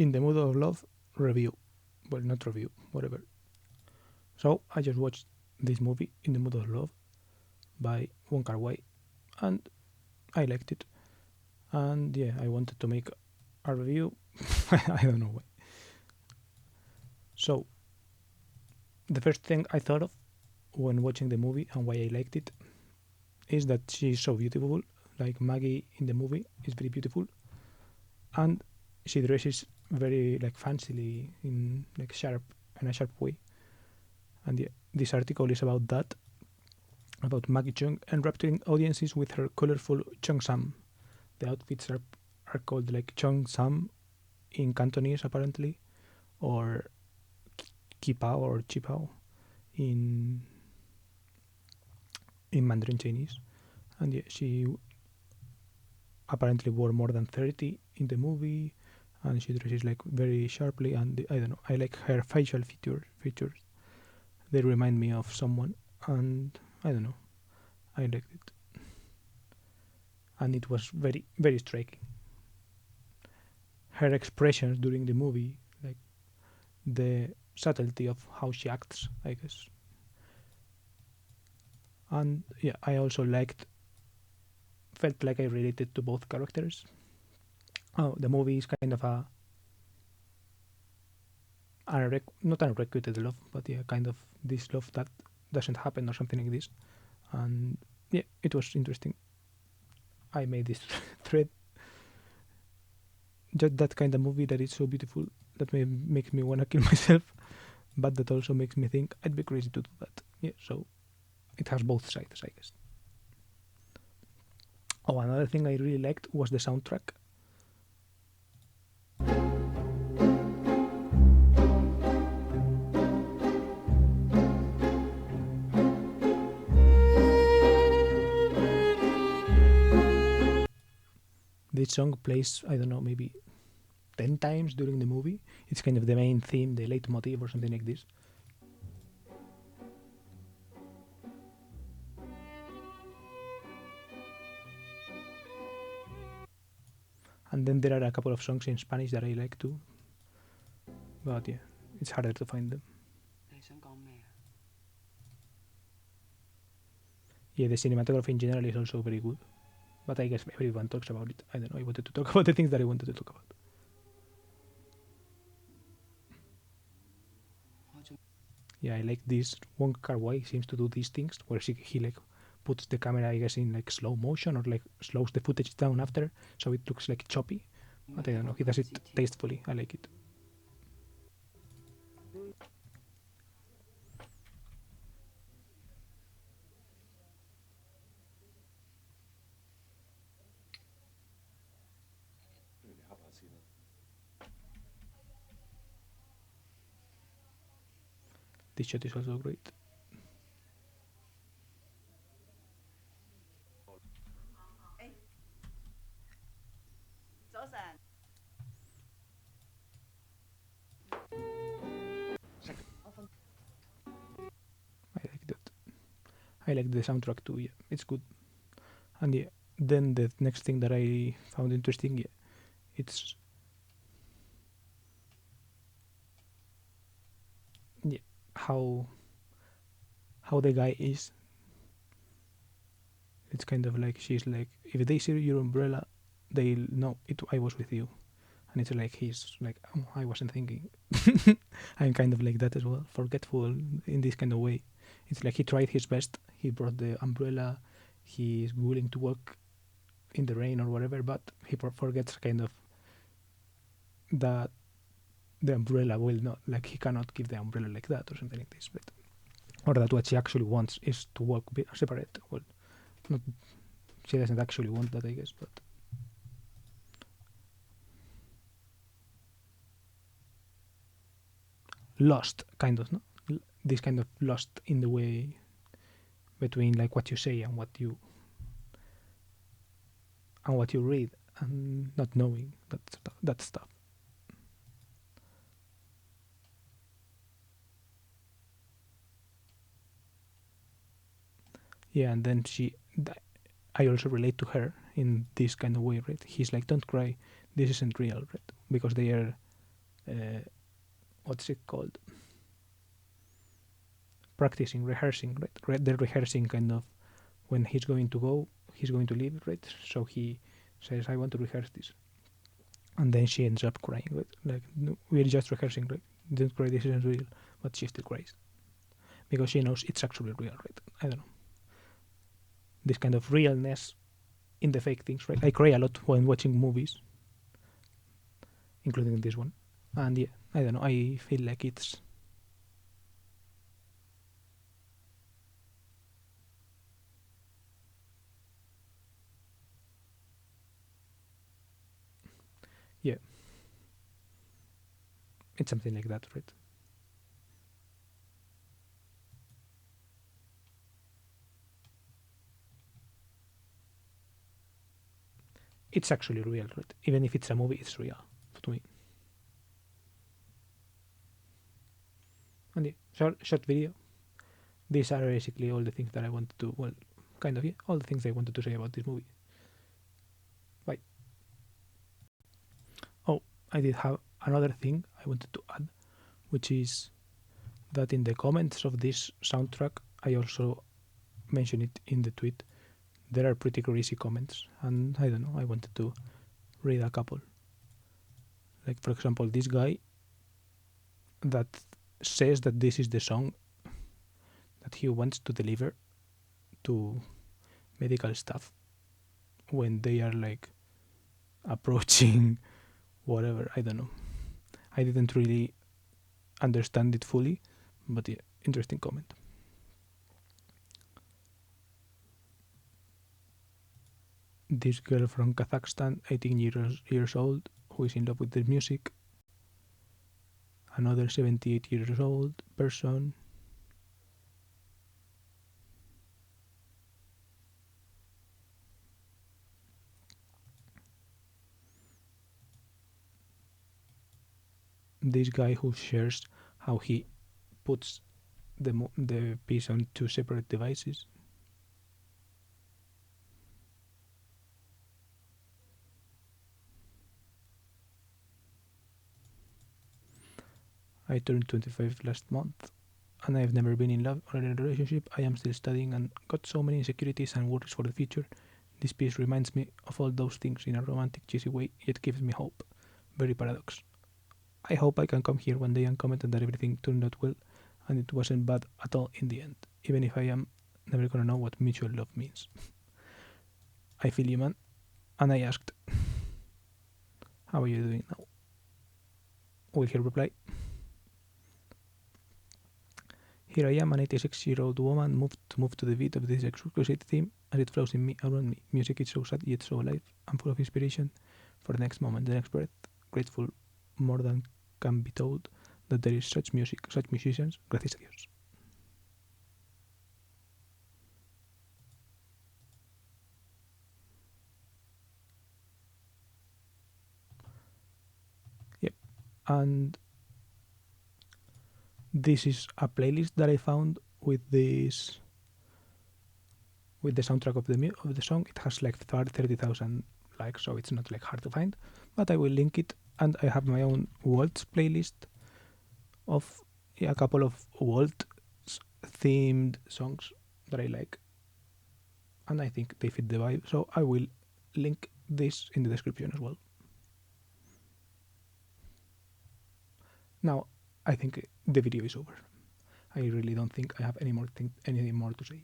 In the Mood of Love review. Well, not review, whatever. So I just watched this movie, In the Mood of Love, by Wong Kar Wai, and I liked it. And yeah, I wanted to make a review. I don't know why. So the first thing I thought of when watching the movie and why I liked it is that she's so beautiful. Like Maggie in the movie is very beautiful, and she dresses very like fancily in like sharp in a sharp way. And yeah, this article is about that, about Maggie Chung enrapturing audiences with her colorful cheongsam. The outfits are called like cheongsam in Cantonese apparently, or kipao or chipao in Mandarin Chinese. And yeah, she apparently wore more than 30 in the movie, and she dresses like very sharply. And I don't know, I like her facial features. They remind me of someone, and I don't know, I liked it, and it was very striking. Her expressions during the movie, like the subtlety of how she acts, I guess. And yeah, I also felt like I related to both characters. Oh, the movie is kind of not unrequited love, but yeah, kind of this love that doesn't happen or something like this. And yeah, it was interesting. I made this thread, just that kind of movie that is so beautiful that makes me wanna kill myself, but that also makes me think I'd be crazy to do that. Yeah, so it has both sides, I guess. Oh, another thing I really liked was the soundtrack. This song plays, I don't know, maybe 10 times during the movie. It's kind of the main theme, the leitmotif or something like this. And then there are a couple of songs in Spanish that I like too, but yeah, it's harder to find them. Yeah, the cinematography in general is also very good, but I guess everyone talks about it. I don't know, I wanted to talk about the things that I wanted to talk about. Yeah, I like this. Wong Kar Wai seems to do these things where he like puts the camera, I guess, in like slow motion or like slows the footage down after, so it looks like choppy. But I don't know, he does it tastefully. I like it. This shot is also great. I like that. I like the soundtrack too. Yeah, it's good. And yeah, then the next thing that I found interesting, yeah, it's yeah, how the guy is. It's kind of like she's like, if they see your umbrella, they'll know it. I was with you, and it's like he's like, oh, I wasn't thinking. I'm kind of like that as well, forgetful in this kind of way. It's like he tried his best. He brought the umbrella. He's willing to walk in the rain or whatever, but he forgets kind of that the umbrella will not, like he cannot give the umbrella like that or something like this. But or that what she actually wants is to walk separate. Well, not, she doesn't actually want that, I guess, but lost kind of, no, this kind of lost in the way between like what you say and what you read, and not knowing that stuff. Yeah, and then I also relate to her in this kind of way, right? He's like, don't cry, this isn't real, right? Because they are uh, what's it called, practicing, rehearsing, right? They're rehearsing kind of when he's going to leave, right? So he says, I want to rehearse this, and then she ends up crying, right? Like, no, we're just rehearsing, right? Don't cry, this isn't real. But she still cries because she knows it's actually real, right? I don't know, this kind of realness in the fake things, right? I cry a lot when watching movies, including this one, and yeah, I don't know, I feel like it's, yeah, it's something like that, right? It's actually real, right? Even if it's a movie, it's real to me. And yeah, short video. These are basically all the things that I wanted to, well, kind of, yeah, all the things I wanted to say about this movie. Bye. Oh, I did have another thing I wanted to add, which is that in the comments of this soundtrack, I also mentioned it in the tweet. There are pretty crazy comments, and I don't know, I wanted to read a couple. Like, for example, this guy that says that this is the song that he wants to deliver to medical staff when they are like approaching whatever. I don't know. I didn't really understand it fully, but yeah, interesting comment. This girl from Kazakhstan, 18 years old, who is in love with the music. Another 78 years old person. This guy who shares how he puts the piece on two separate devices. I turned 25 last month, and I've never been in love or in a relationship. I am still studying and got so many insecurities and worries for the future. This piece reminds me of all those things in a romantic, cheesy way, yet gives me hope. Very paradox. I hope I can come here one day and comment that everything turned out well and it wasn't bad at all in the end, even if I am never gonna know what mutual love means. I feel you, man. And I asked, how are you doing now? Will he reply? Here I am, an 86-year-old woman, moved to the beat of this exquisite theme as it flows in me, around me. Music is so sad yet so alive. I'm full of inspiration for the next moment, the next breath. Grateful more than can be told that there is such music, such musicians. Gracias a Dios. Yep. And this is a playlist that I found with this, with the soundtrack of the song. It has like 30,000 likes, so it's not like hard to find. But I will link it, and I have my own Waltz playlist of, yeah, a couple of Waltz themed songs that I like, and I think they fit the vibe. So I will link this in the description as well. Now I think the video is over. I really don't think I have any more to say.